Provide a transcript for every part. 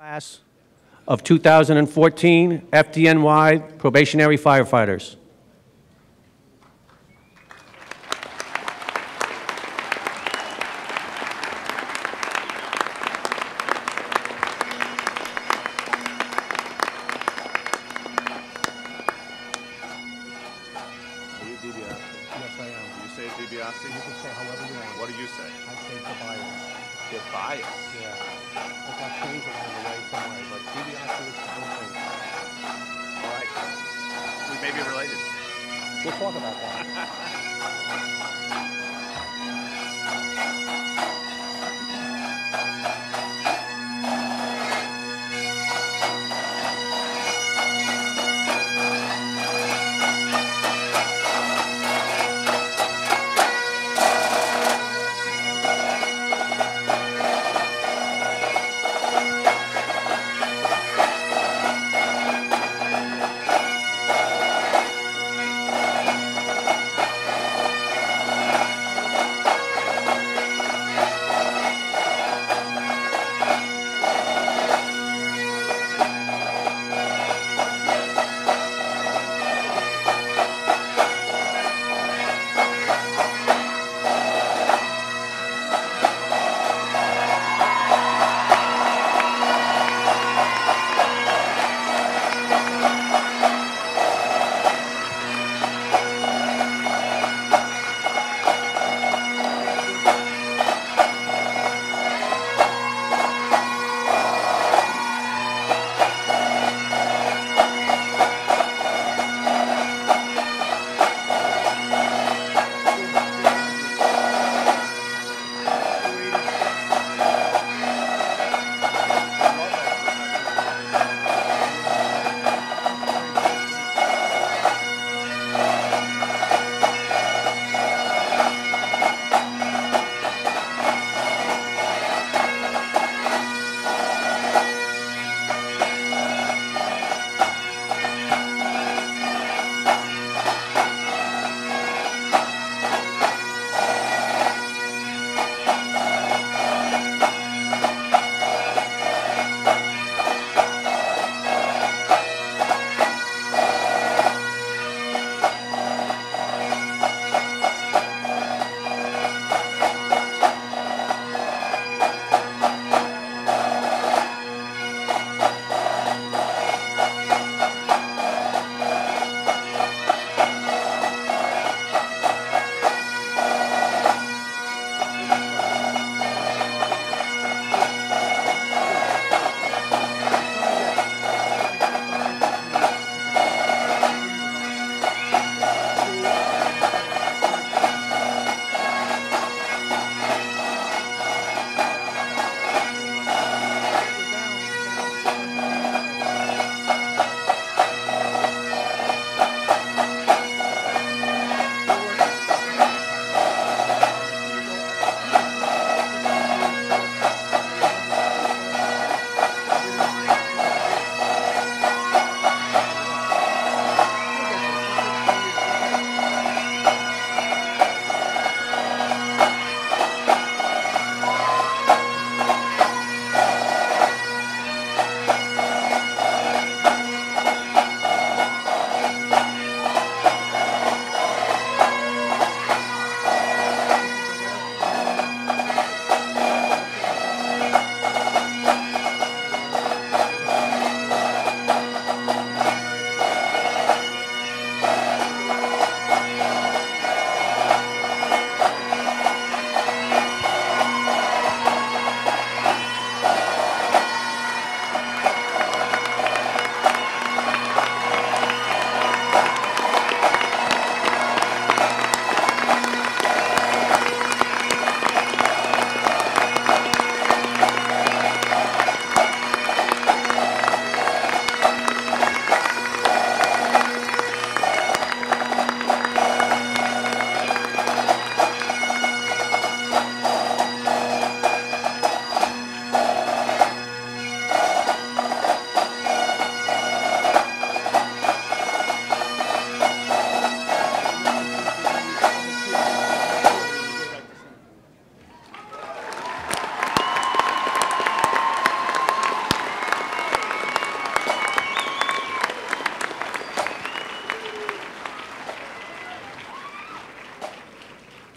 Class of 2014 FDNY Probationary Firefighters. Are you DiBiase? Yes, I am. You say DiBiase? You can say however you want. What do you say? I say Tobias. Tobias. Yeah. I got changed along the way some way, but DiBiase is the whole thing. All right. We may be related. We'll talk about that.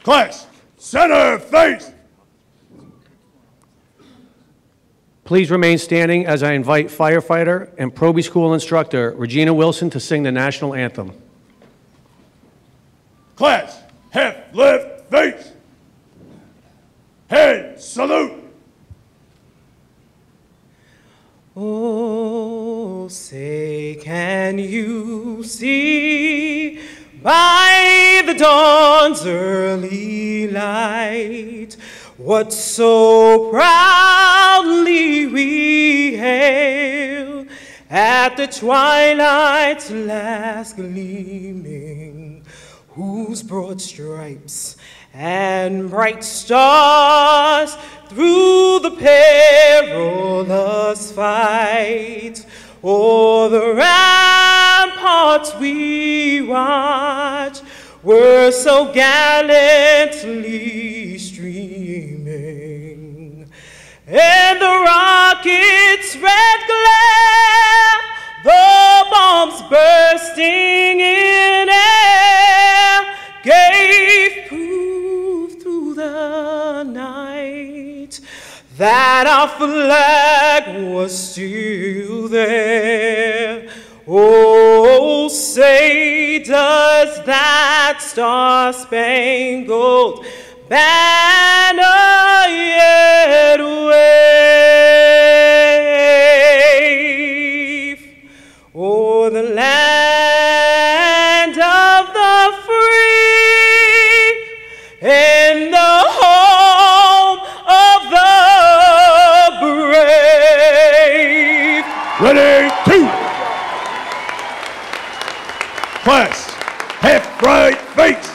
Class, center face. Please remain standing as I invite firefighter and Proby School instructor Regina Wilson to sing the national anthem. Class, half left face. Head salute. Oh, say, can you see by the dawn's early light what so proudly we hail at the twilight's last gleaming, whose broad stripes and bright stars through the perilous fight o'er the ramparts we watch were so gallantly streaming, and the rocket's red glare, the bombs bursting in air, gave proof through the night that our flag was still there. Oh, say, does that star-spangled banner yet wave o'er the land of the free and the home of the brave? Ready, two. Class, half right face.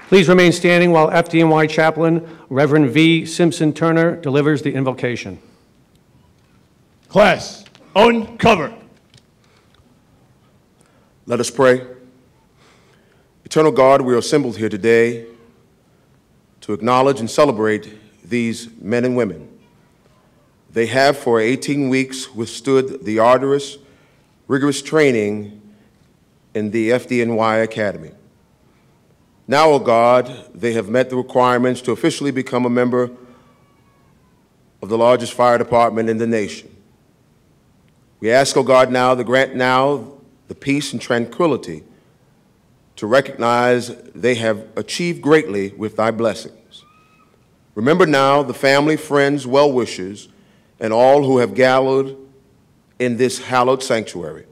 Please remain standing while FDNY chaplain Reverend V. Simpson Turner delivers the invocation. Class, uncover. Let us pray. Eternal God, we are assembled here today to acknowledge and celebrate these men and women. They have for 18 weeks withstood the arduous, rigorous training in the FDNY Academy. Now, O God, they have met the requirements to officially become a member of the largest fire department in the nation. We ask, O God, now to grant now the peace and tranquility to recognize they have achieved greatly with thy blessings. Remember now the family, friends, well-wishers, and all who have gathered in this hallowed sanctuary.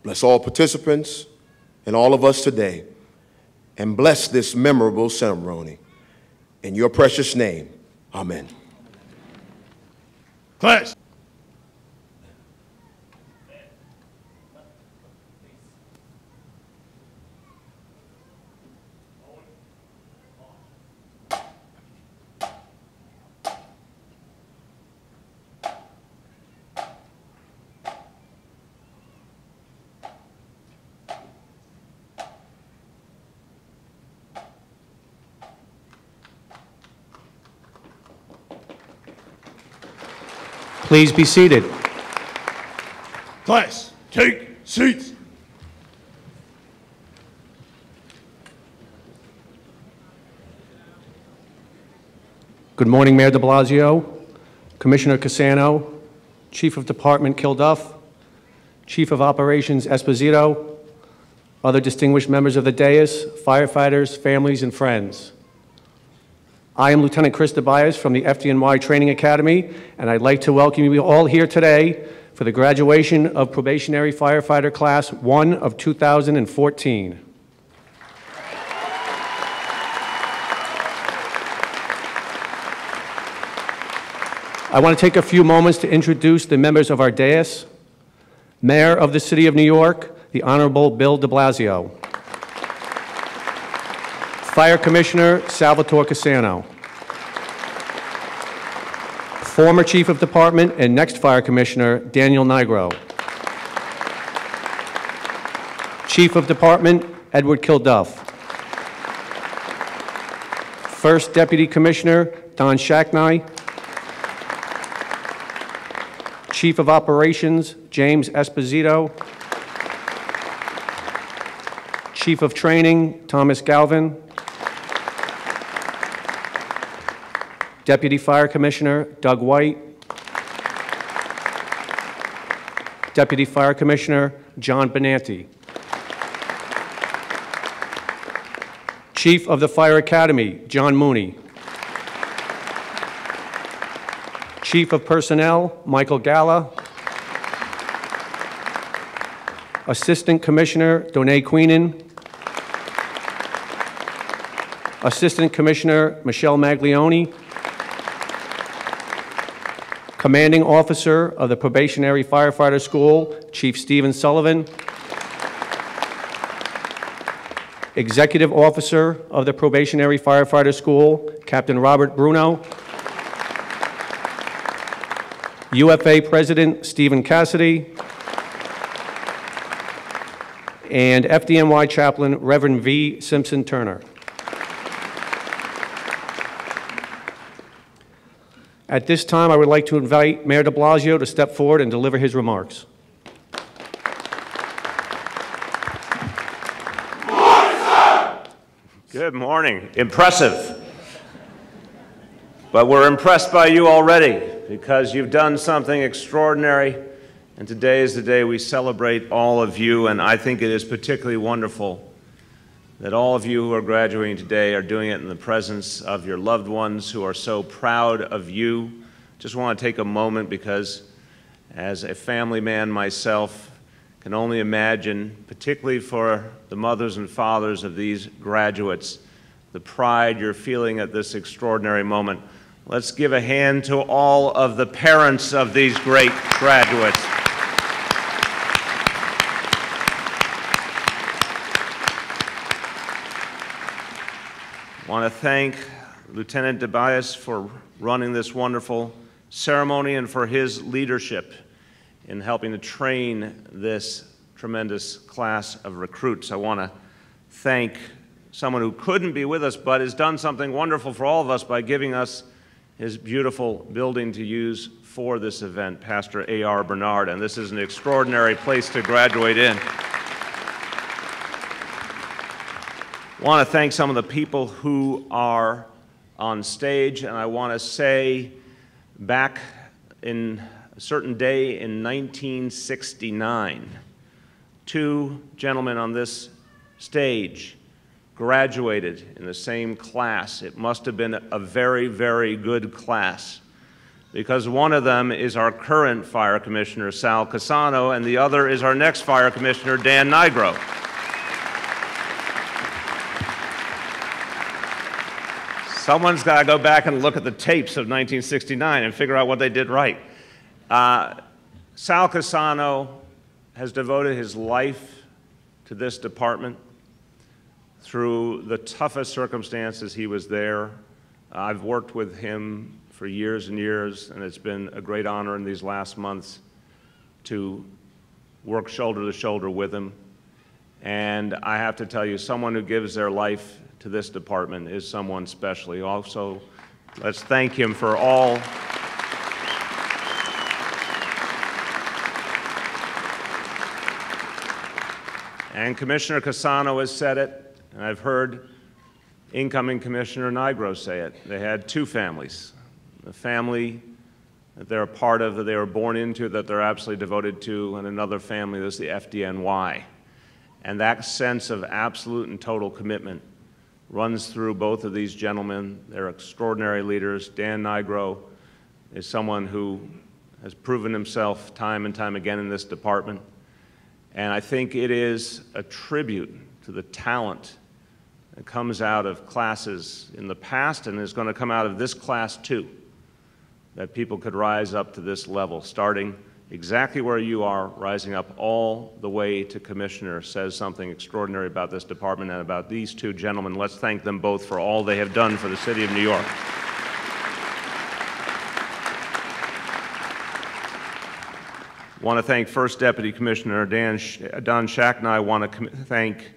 Bless all participants and all of us today, and bless this memorable ceremony. In your precious name, amen. Class. Please be seated. Class, take seats. Good morning, Mayor de Blasio, Commissioner Cassano, Chief of Department Kilduff, Chief of Operations Esposito, other distinguished members of the dais, firefighters, families, and friends. I am Lieutenant Chris DeBias from the FDNY Training Academy, and I'd like to welcome you all here today for the graduation of Probationary Firefighter Class 1 of 2014. I want to take a few moments to introduce the members of our dais. Mayor of the City of New York, the Honorable Bill de Blasio. Fire Commissioner Salvatore Cassano. Former Chief of Department and next Fire Commissioner Daniel Nigro. Chief of Department Edward Kilduff. First Deputy Commissioner Don Shackney. Chief of Operations James Esposito. Chief Chief of Training, Thomas Galvin. Deputy Fire Commissioner, Doug White. Deputy Fire Commissioner, John Benanti. Chief of the Fire Academy, John Mooney. Chief of Personnel, Michael Galla. Assistant Commissioner, Donae Queenan. Assistant Commissioner, Michelle Maglione. Commanding Officer of the Probationary Firefighter School, Chief Stephen Sullivan. Executive Officer of the Probationary Firefighter School, Captain Robert Bruno. UFA President Stephen Cassidy. And FDNY Chaplain Reverend V. Simpson Turner. At this time, I would like to invite Mayor de Blasio to step forward and deliver his remarks. Good morning. Impressive. But we're impressed by you already because you've done something extraordinary, and today is the day we celebrate all of you, and I think it is particularly wonderful that all of you who are graduating today are doing it in the presence of your loved ones who are so proud of you. Just want to take a moment because as a family man myself, can only imagine, particularly for the mothers and fathers of these graduates, the pride you're feeling at this extraordinary moment. Let's give a hand to all of the parents of these great graduates. I want to thank Lieutenant DeBias for running this wonderful ceremony and for his leadership in helping to train this tremendous class of recruits. I want to thank someone who couldn't be with us but has done something wonderful for all of us by giving us his beautiful building to use for this event, Pastor A.R. Bernard, and this is an extraordinary place to graduate in. I want to thank some of the people who are on stage, and I want to say back in a certain day in 1969, two gentlemen on this stage graduated in the same class. It must have been a very, very good class because one of them is our current Fire Commissioner, Sal Casano, and the other is our next Fire Commissioner, Dan Nigro. Someone's got to go back and look at the tapes of 1969 and figure out what they did right. Sal Casano has devoted his life to this department. Through the toughest circumstances, he was there. I've worked with him for years and years, and it's been a great honor in these last months to work shoulder to shoulder with him. And I have to tell you, someone who gives their life to this department is someone special. Also, let's thank him for all and Commissioner Casano has said it, and I've heard incoming Commissioner Nigro say it. They had two families. The family that they're a part of, that they were born into, that they're absolutely devoted to, and another family that's the FDNY. And that sense of absolute and total commitment runs through both of these gentlemen. They're extraordinary leaders. Dan Nigro is someone who has proven himself time and time again in this department. And I think it is a tribute to the talent that comes out of classes in the past and is going to come out of this class too, that people could rise up to this level, starting exactly where you are, rising up all the way to Commissioner, says something extraordinary about this department and about these two gentlemen. Let's thank them both for all they have done for the city of New York. I want to thank First Deputy Commissioner Don Shackna. I want to thank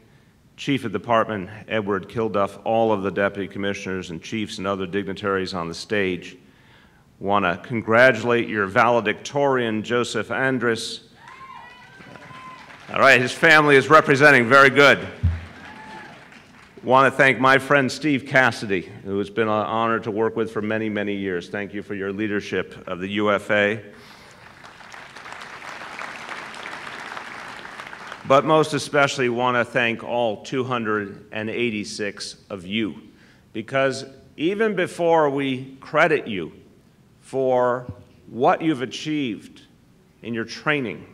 Chief of Department Edward Kilduff, all of the Deputy Commissioners and Chiefs and other dignitaries on the stage. Want to congratulate your valedictorian, Joseph Andrus. All right, his family is representing, very good. want to thank my friend Steve Cassidy, who has been an honor to work with for many, many years. Thank you for your leadership of the UFA. But most especially want to thank all 286 of you, because even before we credit you for what you've achieved in your training,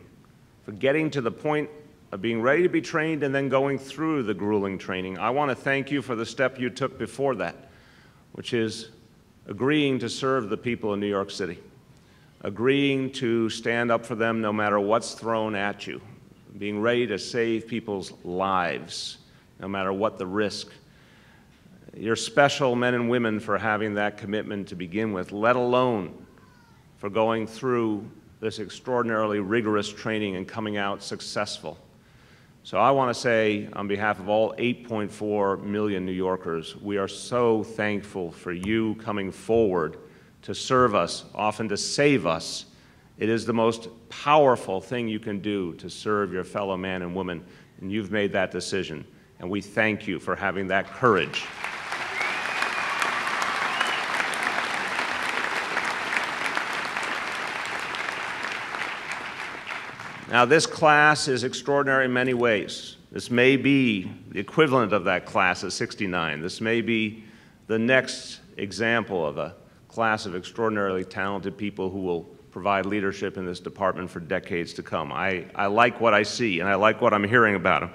for getting to the point of being ready to be trained and then going through the grueling training, I want to thank you for the step you took before that, which is agreeing to serve the people of New York City, agreeing to stand up for them no matter what's thrown at you, being ready to save people's lives no matter what the risk. You're special men and women for having that commitment to begin with, let alone for going through this extraordinarily rigorous training and coming out successful. So I want to say, on behalf of all 8.4 million New Yorkers, we are so thankful for you coming forward to serve us, often to save us. It is the most powerful thing you can do to serve your fellow man and woman, and you've made that decision, and we thank you for having that courage. Now, this class is extraordinary in many ways. This may be the equivalent of that class of '69. This may be the next example of a class of extraordinarily talented people who will provide leadership in this department for decades to come. I like what I see, and I like what I'm hearing about them.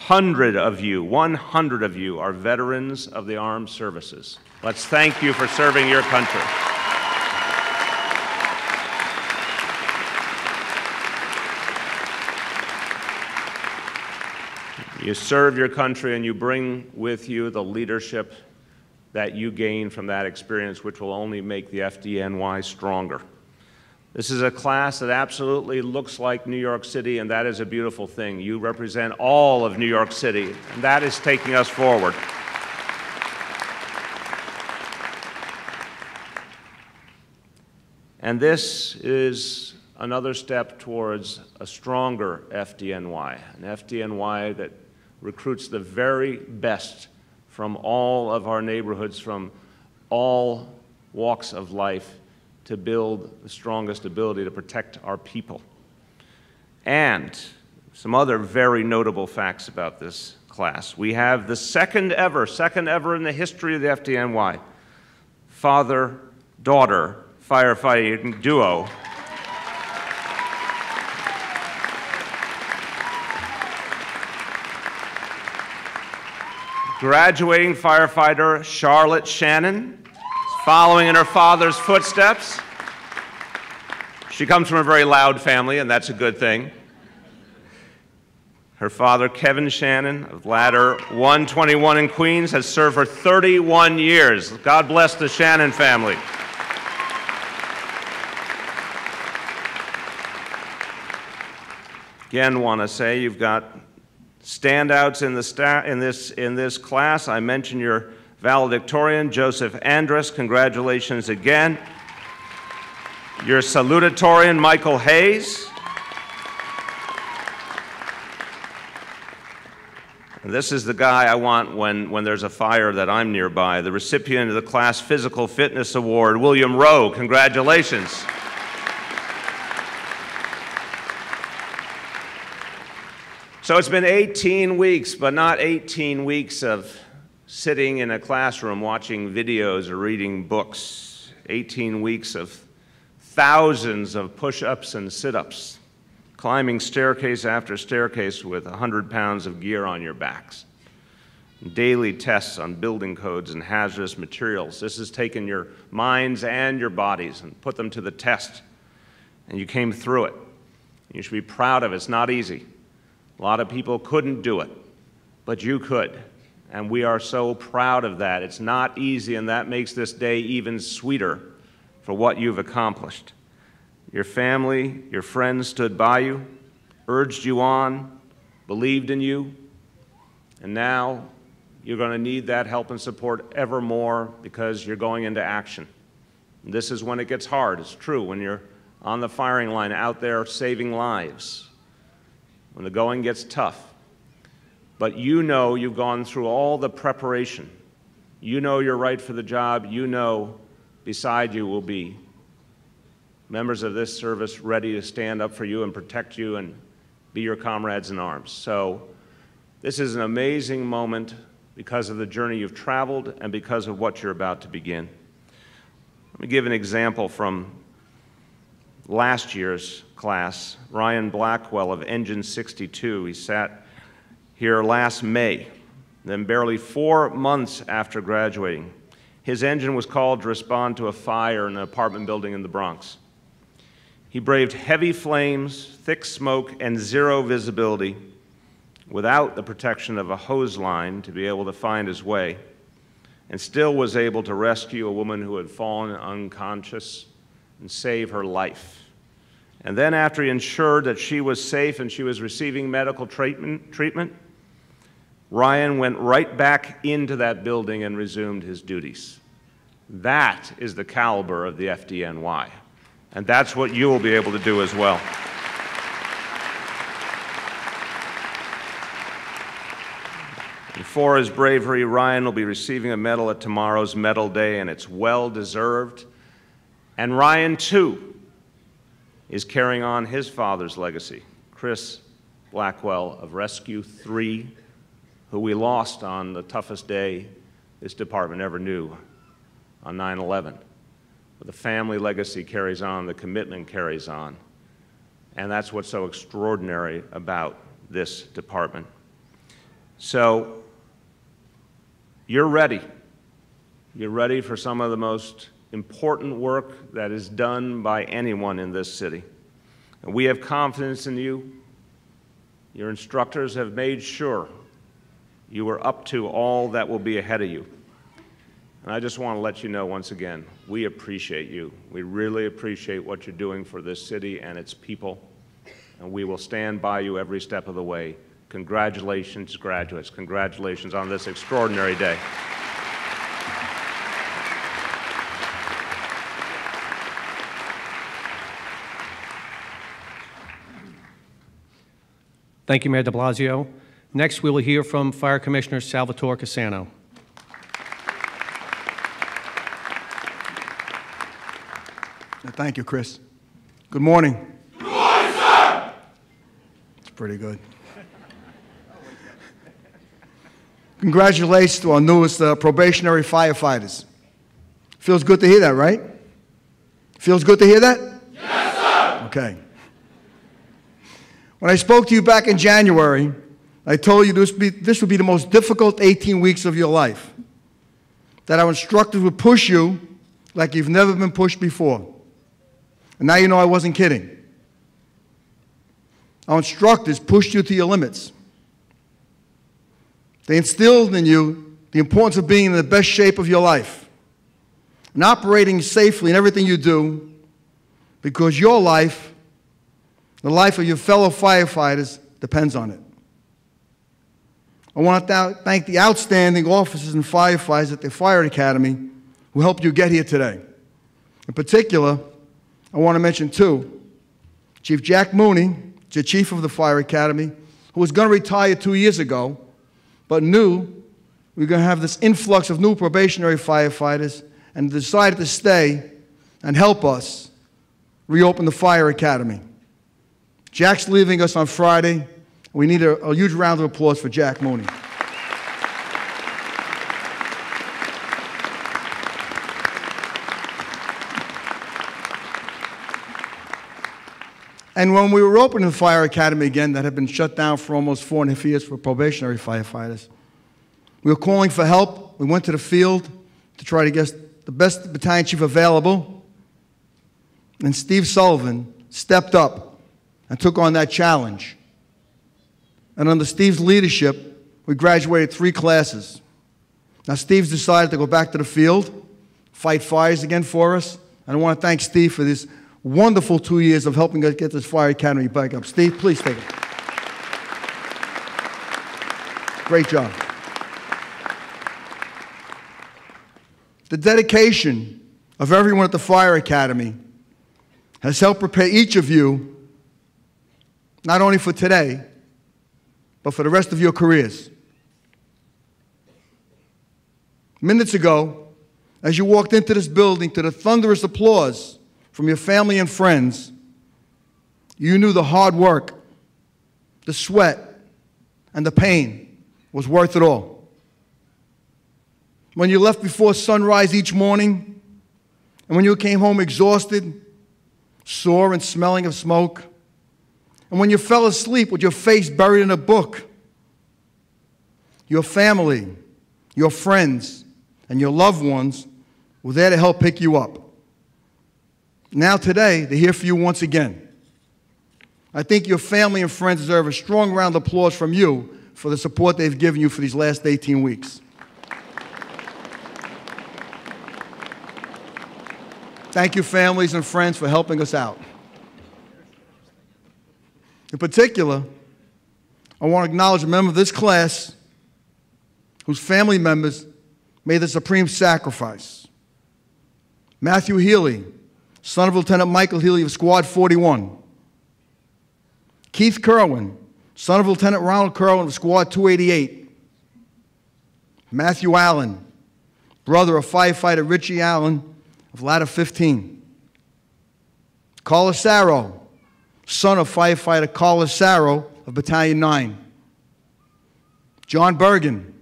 100 of you are veterans of the armed services. Let's thank you for serving your country. You serve your country and you bring with you the leadership that you gain from that experience, which will only make the FDNY stronger. This is a class that absolutely looks like New York City, and that is a beautiful thing. You represent all of New York City, and that is taking us forward. And this is another step towards a stronger FDNY, an FDNY that recruits the very best from all of our neighborhoods, from all walks of life, to build the strongest ability to protect our people. And some other very notable facts about this class. We have the second ever in the history of the FDNY, father-daughter firefighting duo. Graduating firefighter Charlotte Shannon is following in her father's footsteps. She comes from a very loud family, and that's a good thing. Her father, Kevin Shannon, of Ladder 121 in Queens, has served for 31 years. God bless the Shannon family. Again, want to say you've got standouts in this class. I mentioned your valedictorian, Joseph Andrus. Congratulations again. Your salutatorian, Michael Hayes. And this is the guy I want when there's a fire that I'm nearby. The recipient of the Class Physical Fitness Award, William Rowe. Congratulations. So it's been 18 weeks, but not 18 weeks of sitting in a classroom watching videos or reading books. 18 weeks of thousands of push-ups and sit-ups, climbing staircase after staircase with 100 pounds of gear on your backs. Daily tests on building codes and hazardous materials. This has taken your minds and your bodies and put them to the test. And you came through it. You should be proud of it. It's not easy. A lot of people couldn't do it, but you could, and we are so proud of that. It's not easy, and that makes this day even sweeter for what you've accomplished. Your family, your friends stood by you, urged you on, believed in you, and now you're going to need that help and support ever more because you're going into action. And this is when it gets hard. It's true, when you're on the firing line out there saving lives, when the going gets tough. but you know you've gone through all the preparation. You know you're right for the job. You know beside you will be members of this service ready to stand up for you and protect you and be your comrades in arms. So this is an amazing moment because of the journey you've traveled and because of what you're about to begin. Let me give an example from last year's class. Ryan Blackwell of Engine 62, he sat here last May. Then barely 4 months after graduating, his engine was called to respond to a fire in an apartment building in the Bronx. He braved heavy flames, thick smoke, and zero visibility without the protection of a hose line to be able to find his way, and still was able to rescue a woman who had fallen unconscious and save her life. And then after he ensured that she was safe and she was receiving medical treatment, Ryan went right back into that building and resumed his duties. That is the caliber of the FDNY, and that's what you will be able to do as well. And for his bravery, Ryan will be receiving a medal at tomorrow's Medal Day, and it's well-deserved. And Ryan, too, is carrying on his father's legacy, Chris Blackwell of Rescue 3, who we lost on the toughest day this department ever knew, on 9/11. But the family legacy carries on, the commitment carries on, and that's what's so extraordinary about this department. So, you're ready. You're ready for some of the most important work that is done by anyone in this city. And we have confidence in you. Your instructors have made sure you are up to all that will be ahead of you. And I just want to let you know once again, we appreciate you. We really appreciate what you're doing for this city and its people, and we will stand by you every step of the way. Congratulations, graduates. Congratulations on this extraordinary day. Thank you, Mayor de Blasio. Next, we will hear from Fire Commissioner Salvatore Cassano. Thank you, Chris. Good morning. Good morning, sir! It's pretty good. Congratulations to our newest probationary firefighters. Feels good to hear that, right? Feels good to hear that? Yes, sir! Okay. When I spoke to you back in January, I told you this would be the most difficult 18 weeks of your life, that our instructors would push you like you've never been pushed before. And now you know I wasn't kidding. Our instructors pushed you to your limits. They instilled in you the importance of being in the best shape of your life and operating safely in everything you do, because your life, the life of your fellow firefighters, depends on it. I want to thank the outstanding officers and firefighters at the Fire Academy who helped you get here today. In particular, I want to mention two. Chief Jack Mooney, the chief of the Fire Academy, who was going to retire 2 years ago, but knew we were going to have this influx of new probationary firefighters and decided to stay and help us reopen the Fire Academy. Jack's leaving us on Friday. We need a huge round of applause for Jack Mooney. And when we were opening the Fire Academy again, that had been shut down for almost 4.5 years for probationary firefighters, we were calling for help. We went to the field to try to get the best battalion chief available. And Steve Sullivan stepped up and took on that challenge. And under Steve's leadership, we graduated 3 classes. Now, Steve's decided to go back to the field, fight fires again for us. And I want to thank Steve for this wonderful 2 years of helping us get this Fire Academy back up. Steve, please take it. Great job. The dedication of everyone at the Fire Academy has helped prepare each of you, not only for today, but for the rest of your careers. Minutes ago, as you walked into this building to the thunderous applause from your family and friends, you knew the hard work, the sweat, and the pain was worth it all. When you left before sunrise each morning, and when you came home exhausted, sore and smelling of smoke, and when you fell asleep with your face buried in a book, your family, your friends, and your loved ones were there to help pick you up. Now today, they're here for you once again. I think your family and friends deserve a strong round of applause from you for the support they've given you for these last 18 weeks. Thank you, families and friends, for helping us out. In particular, I want to acknowledge a member of this class whose family members made the supreme sacrifice. Matthew Healy, son of Lieutenant Michael Healy of Squad 41. Keith Kerwin, son of Lieutenant Ronald Kerwin of Squad 288. Matthew Allen, brother of firefighter Richie Allen of Ladder 15. Carlos Sarro, son of firefighter Carlos Sarro of Battalion 9. John Bergen,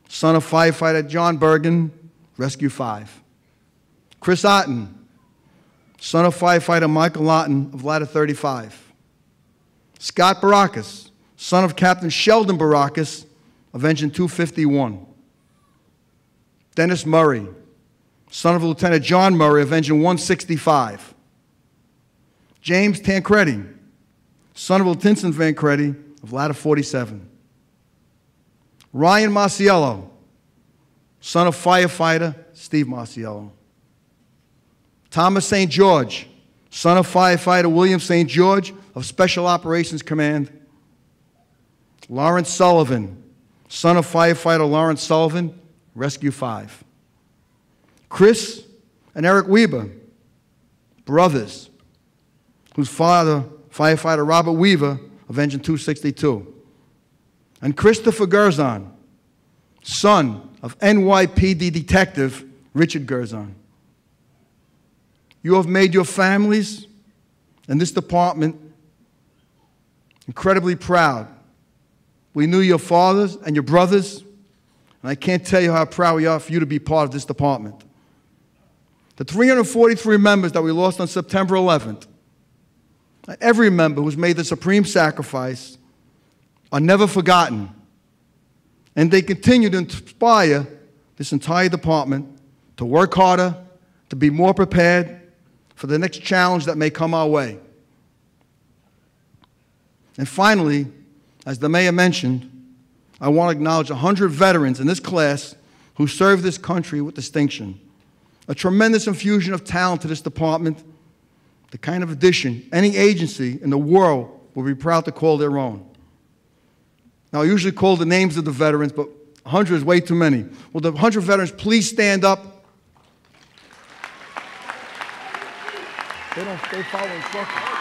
son of firefighter John Bergen, Rescue 5. Chris Otten, son of firefighter Michael Otten of Ladder 35. Scott Baracus, son of Captain Sheldon Baracus of Engine 251. Dennis Murray, son of Lieutenant John Murray of Engine 165. James Tancredi, son of Lieutenant Vancredi of Ladder 47. Ryan Marciello, son of firefighter Steve Marciello. Thomas St. George, son of firefighter William St. George of Special Operations Command. Lawrence Sullivan, son of firefighter Lawrence Sullivan, Rescue 5. Chris and Eric Weber, brothers, whose father, firefighter Robert Weaver of Engine 262. And Christopher Gerzon, son of NYPD Detective Richard Gerzon. You have made your families and this department incredibly proud. We knew your fathers and your brothers, and I can't tell you how proud we are for you to be part of this department. The 343 members that we lost on September 11th, every member who's made the supreme sacrifice, are never forgotten, and they continue to inspire this entire department to work harder, to be more prepared for the next challenge that may come our way. And finally, as the mayor mentioned, I want to acknowledge 100 veterans in this class who served this country with distinction. A tremendous infusion of talent to this department, the kind of addition any agency in the world will be proud to call their own. Now, I usually call the names of the veterans, but 100 is way too many. Will the 100 veterans please stand up? They follow instructions.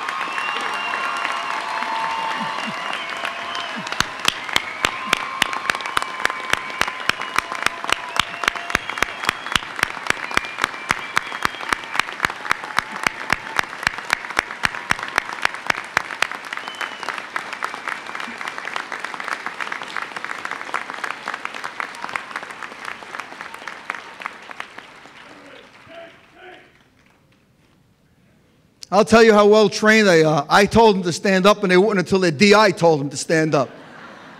I'll tell you how well trained they are. I told them to stand up, and they wouldn't until their DI told them to stand up.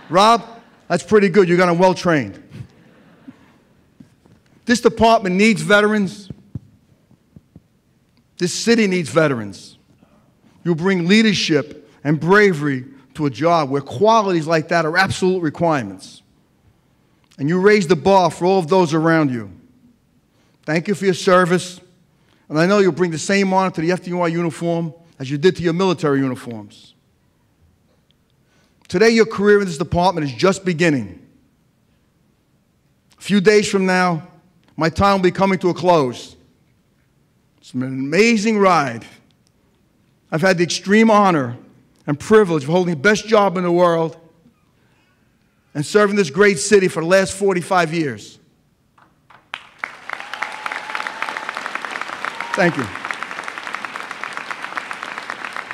Rob, that's pretty good. You got them well trained. This department needs veterans. This city needs veterans. You bring leadership and bravery to a job where qualities like that are absolute requirements. And you raise the bar for all of those around you. Thank you for your service. And I know you'll bring the same honor to the FDNY uniform as you did to your military uniforms. Today, your career in this department is just beginning. A few days from now, my time will be coming to a close. It's been an amazing ride. I've had the extreme honor and privilege of holding the best job in the world and serving this great city for the last 45 years. Thank you.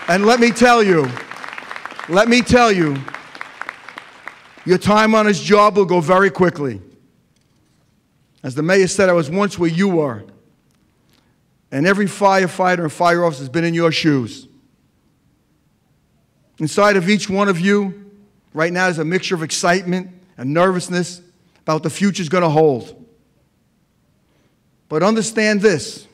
And let me tell you, your time on this job will go very quickly. As the mayor said, I was once where you were. And every firefighter and fire officer has been in your shoes. Inside of each one of you, right now, is a mixture of excitement and nervousness about what the future's going to hold. But understand this.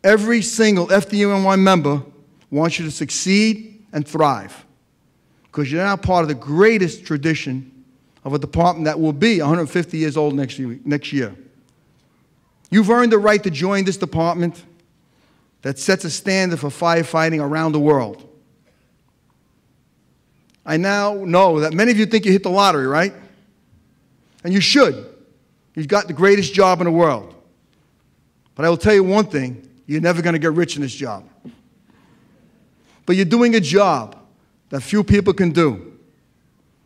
Every single FDNY member wants you to succeed and thrive, because you're now part of the greatest tradition of a department that will be 150 years old next year. You've earned the right to join this department that sets a standard for firefighting around the world. I now know that many of you think you hit the lottery, right? And you should. You've got the greatest job in the world. But I will tell you one thing, you're never going to get rich in this job. But you're doing a job that few people can do.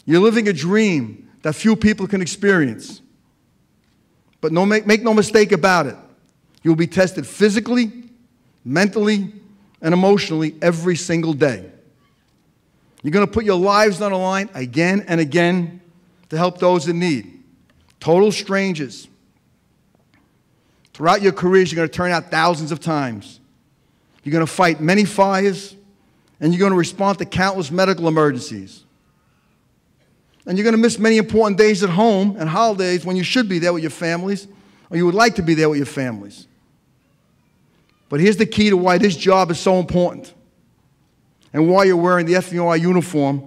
You're living a dream that few people can experience. But make no mistake about it. You'll be tested physically, mentally, and emotionally every single day. You're going to put your lives on the line again and again to help those in need. Total strangers. Throughout your careers, you're going to turn out thousands of times. You're going to fight many fires, and you're going to respond to countless medical emergencies. And you're going to miss many important days at home and holidays when you should be there with your families, or you would like to be there with your families. But here's the key to why this job is so important, and why you're wearing the FDNY uniform,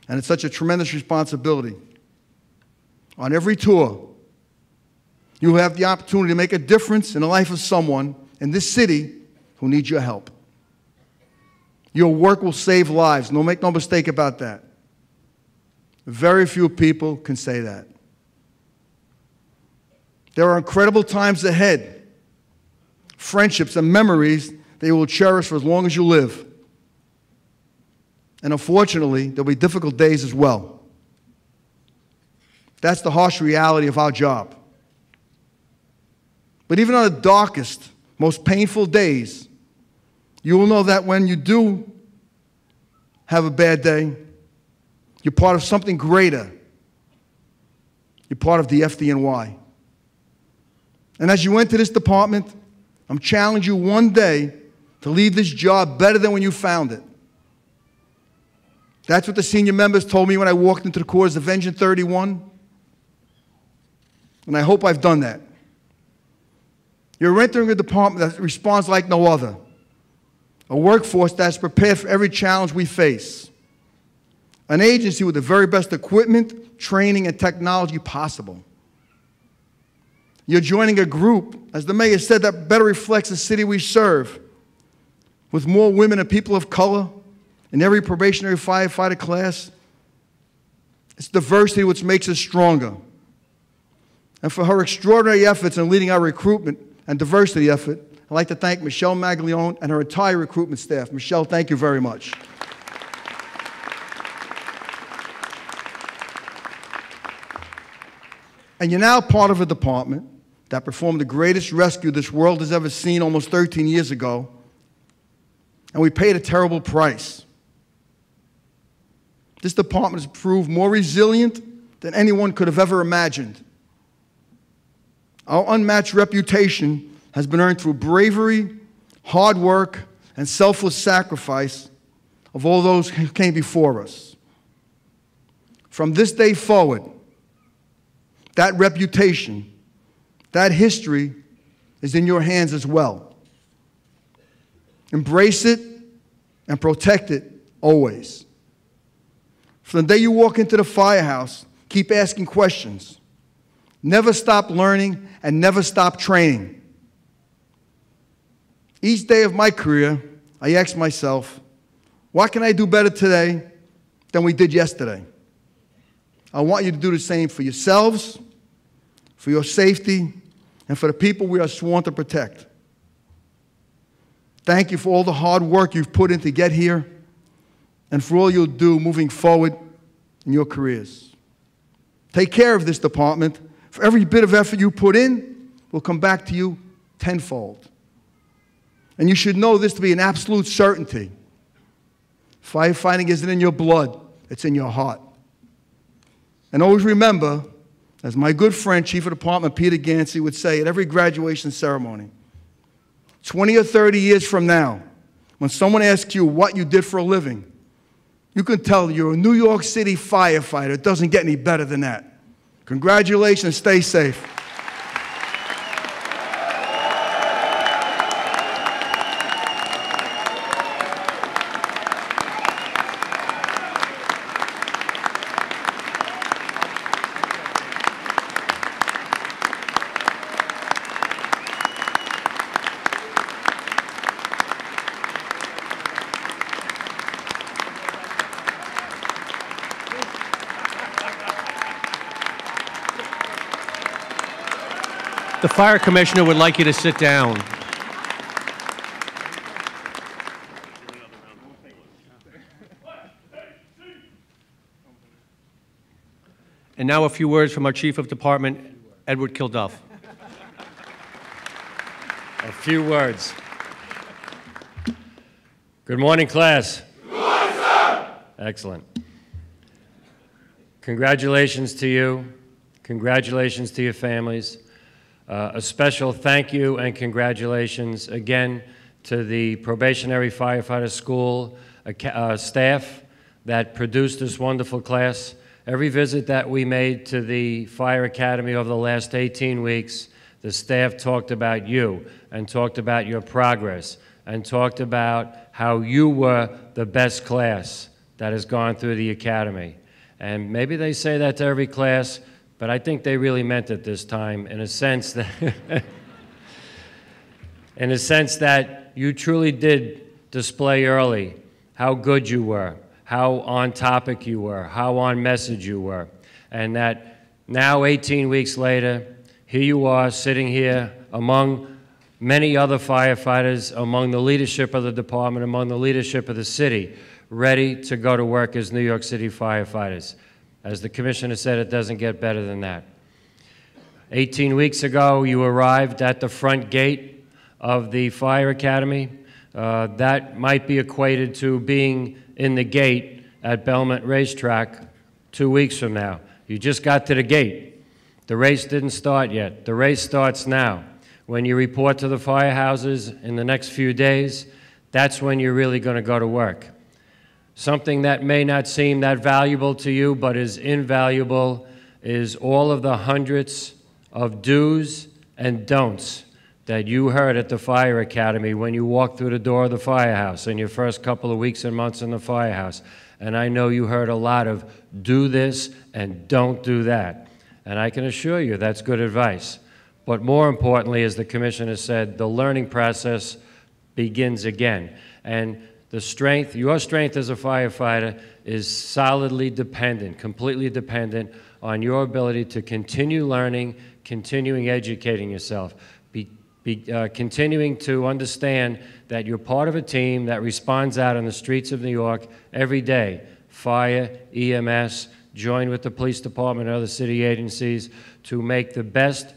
and it's such a tremendous responsibility. On every tour, you will have the opportunity to make a difference in the life of someone in this city who needs your help. Your work will save lives. Make no mistake about that. Very few people can say that. There are incredible times ahead, friendships and memories that you will cherish for as long as you live. And unfortunately, there'll be difficult days as well. That's the harsh reality of our job. But even on the darkest, most painful days, you will know that when you do have a bad day, you're part of something greater. You're part of the FDNY. And as you enter this department, I'm challenging you one day to leave this job better than when you found it. That's what the senior members told me when I walked into the quarters of Engine 31. And I hope I've done that. You're entering a department that responds like no other. A workforce that's prepared for every challenge we face. An agency with the very best equipment, training, and technology possible. You're joining a group, as the mayor said, that better reflects the city we serve, with more women and people of color in every probationary firefighter class. It's diversity which makes us stronger. And for her extraordinary efforts in leading our recruitment and diversity effort, I'd like to thank Michelle Maglione and her entire recruitment staff. Michelle, thank you very much. And you're now part of a department that performed the greatest rescue this world has ever seen almost 13 years ago, and we paid a terrible price. This department has proved more resilient than anyone could have ever imagined. Our unmatched reputation has been earned through bravery, hard work, and selfless sacrifice of all those who came before us. From this day forward, that reputation, that history is in your hands as well. Embrace it and protect it always. From the day you walk into the firehouse, keep asking questions. Never stop learning and never stop training. Each day of my career, I ask myself, what can I do better today than we did yesterday? I want you to do the same for yourselves, for your safety, and for the people we are sworn to protect. Thank you for all the hard work you've put in to get here, and for all you'll do moving forward in your careers. Take care of this department. For every bit of effort you put in will come back to you tenfold. And you should know this to be an absolute certainty. Firefighting isn't in your blood, it's in your heart. And always remember, as my good friend, Chief of Department Peter Gansey would say at every graduation ceremony, 20 or 30 years from now, when someone asks you what you did for a living, you can tell you're a New York City firefighter. It doesn't get any better than that. Congratulations, stay safe. The fire commissioner would like you to sit down. And now a few words from our Chief of Department, Edward Kilduff. A few words. Good morning, class. Good morning, sir. Excellent. Congratulations to you. Congratulations to your families. A special thank you and congratulations again to the Probationary Firefighter School staff that produced this wonderful class. Every visit that we made to the Fire Academy over the last 18 weeks, the staff talked about you and talked about your progress and talked about how you were the best class that has gone through the academy. And maybe they say that to every class, but I think they really meant it this time in a sense that in a sense that you truly did display early how good you were, how on topic you were, how on message you were, and that now 18 weeks later, here you are sitting here among many other firefighters, among the leadership of the department, among the leadership of the city, ready to go to work as New York City firefighters. As the commissioner said, it doesn't get better than that. 18 weeks ago, you arrived at the front gate of the Fire Academy. That might be equated to being in the gate at Belmont Racetrack 2 weeks from now. You just got to the gate. The race didn't start yet. The race starts now. When you report to the firehouses in the next few days, that's when you're really going to go to work. Something that may not seem that valuable to you, but is invaluable, is all of the hundreds of do's and don'ts that you heard at the Fire Academy when you walked through the door of the firehouse in your first couple of weeks and months in the firehouse. And I know you heard a lot of do this and don't do that. And I can assure you that's good advice. But more importantly, as the commissioner said, the learning process begins again. And the strength, your strength as a firefighter is solidly dependent, completely dependent on your ability to continue learning, continuing educating yourself, continuing to understand that you're part of a team that responds out on the streets of New York every day. Fire, EMS, join with the police department and other city agencies to make the best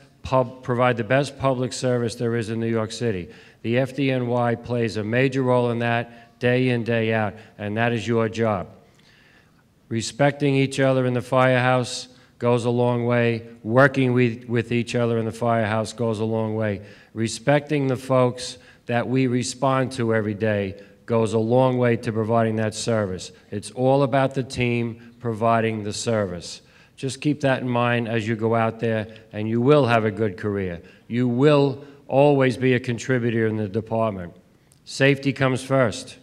provide the best public service there is in New York City. The FDNY plays a major role in that day in, day out, and that is your job. Respecting each other in the firehouse goes a long way. Working with each other in the firehouse goes a long way. Respecting the folks that we respond to every day goes a long way to providing that service. It's all about the team providing the service. Just keep that in mind as you go out there, and you will have a good career. You will always be a contributor in the department. Safety comes first.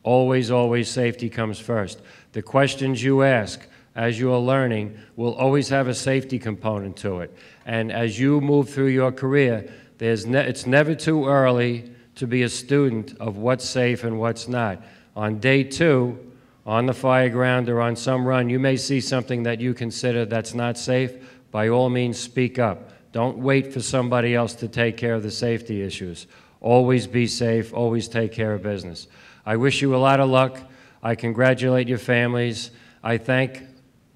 Always, always safety comes first. The questions you ask as you are learning will always have a safety component to it. And as you move through your career, it's never too early to be a student of what's safe and what's not. On day 2, on the fire ground or on some run, you may see something that you consider that's not safe. By all means, speak up. Don't wait for somebody else to take care of the safety issues. Always be safe, always take care of business. I wish you a lot of luck. I congratulate your families. I thank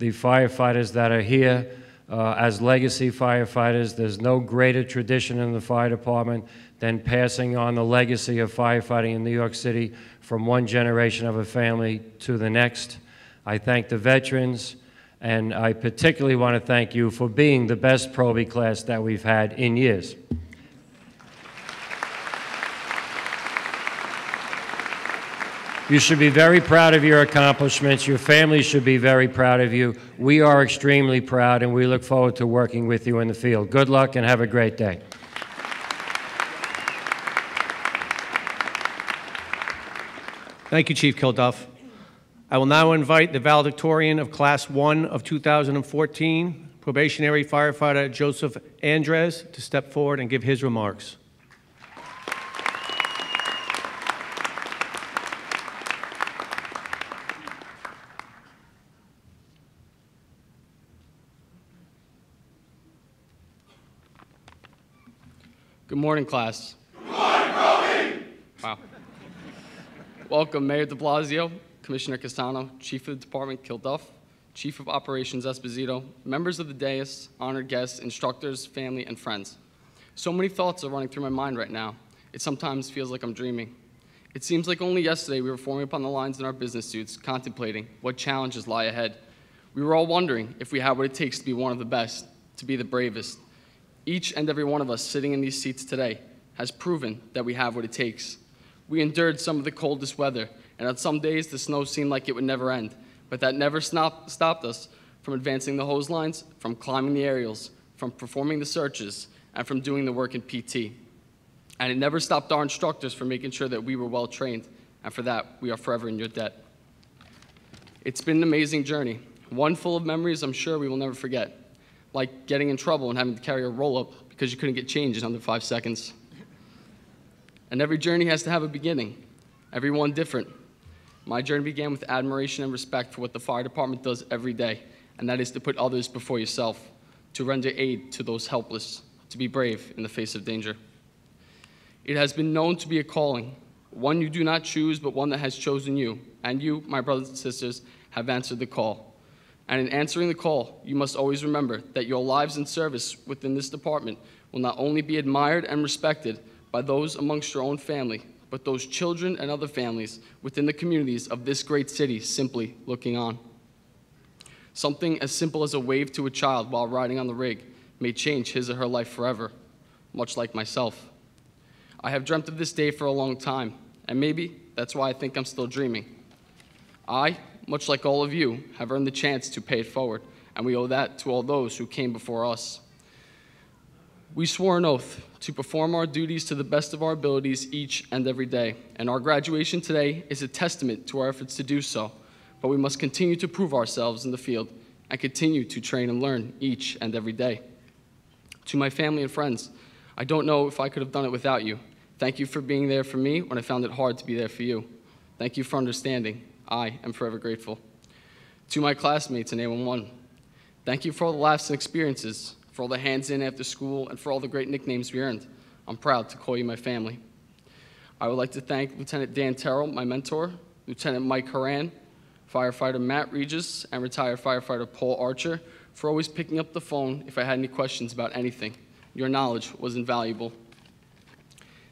the firefighters that are here as legacy firefighters. There's no greater tradition in the fire department than passing on the legacy of firefighting in New York City from one generation of a family to the next. I thank the veterans, and I particularly want to thank you for being the best Proby class that we've had in years. You should be very proud of your accomplishments. Your family should be very proud of you. We are extremely proud, and we look forward to working with you in the field. Good luck and have a great day. Thank you, Chief Kilduff. I will now invite the valedictorian of Class 1 of 2014, probationary firefighter Joseph Andres, to step forward and give his remarks. Good morning, class. Good morning, Proby! Wow. Welcome, Mayor de Blasio, Commissioner Casano, Chief of the Department Kilduff, Chief of Operations Esposito, members of the dais, honored guests, instructors, family, and friends. So many thoughts are running through my mind right now. It sometimes feels like I'm dreaming. It seems like only yesterday we were forming up on the lines in our business suits, contemplating what challenges lie ahead. We were all wondering if we had what it takes to be one of the best, to be the bravest. Each and every one of us sitting in these seats today has proven that we have what it takes. We endured some of the coldest weather, and on some days the snow seemed like it would never end, but that never stopped us from advancing the hose lines, from climbing the aerials, from performing the searches, and from doing the work in PT. And it never stopped our instructors from making sure that we were well trained, and for that, we are forever in your debt. It's been an amazing journey, one full of memories I'm sure we will never forget, like getting in trouble and having to carry a roll-up because you couldn't get change in under 5 seconds. And every journey has to have a beginning, every one different. My journey began with admiration and respect for what the fire department does every day, and that is to put others before yourself, to render aid to those helpless, to be brave in the face of danger. It has been known to be a calling, one you do not choose, but one that has chosen you, and you, my brothers and sisters, have answered the call. And in answering the call, you must always remember that your lives in service within this department will not only be admired and respected by those amongst your own family, but those children and other families within the communities of this great city simply looking on. Something as simple as a wave to a child while riding on the rig may change his or her life forever, much like myself. I have dreamt of this day for a long time, and maybe that's why I think I'm still dreaming. I, much like all of you, have earned the chance to pay it forward, and we owe that to all those who came before us. We swore an oath to perform our duties to the best of our abilities each and every day, and our graduation today is a testament to our efforts to do so, but we must continue to prove ourselves in the field and continue to train and learn each and every day. To my family and friends, I don't know if I could have done it without you. Thank you for being there for me when I found it hard to be there for you. Thank you for understanding. I am forever grateful. To my classmates in A11, thank you for all the laughs and experiences, for all the hands in after school, and for all the great nicknames we earned. I'm proud to call you my family. I would like to thank Lieutenant Dan Terrell, my mentor, Lieutenant Mike Horan, firefighter Matt Regis, and retired firefighter Paul Archer for always picking up the phone if I had any questions about anything. Your knowledge was invaluable.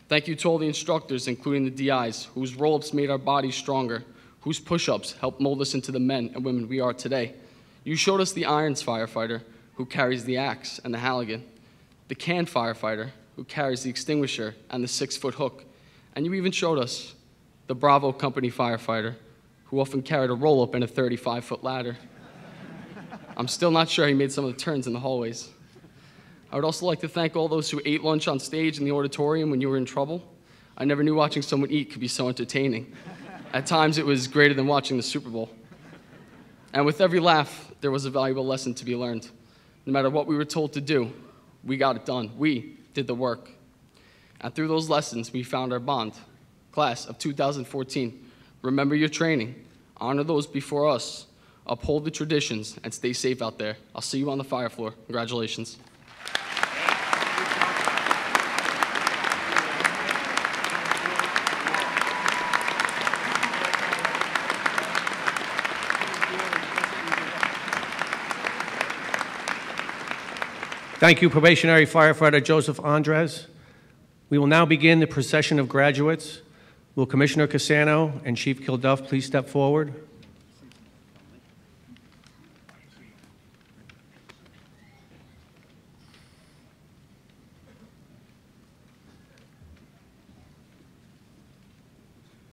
Thank you to all the instructors, including the DIs, whose roll-ups made our bodies stronger, whose push-ups helped mold us into the men and women we are today. You showed us the irons firefighter, who carries the axe and the Halligan, the can firefighter, who carries the extinguisher and the 6-foot hook, and you even showed us the Bravo Company firefighter, who often carried a roll-up and a 35-foot ladder. I'm still not sure he made some of the turns in the hallways. I would also like to thank all those who ate lunch on stage in the auditorium when you were in trouble. I never knew watching someone eat could be so entertaining. At times, it was greater than watching the Super Bowl. And with every laugh, there was a valuable lesson to be learned. No matter what we were told to do, we got it done. We did the work. And through those lessons, we found our bond. Class of 2014, remember your training. Honor those before us. Uphold the traditions, and stay safe out there. I'll see you on the fire floor. Congratulations. Thank you, probationary firefighter Joseph Andres. We will now begin the procession of graduates. Will Commissioner Cassano and Chief Kilduff please step forward?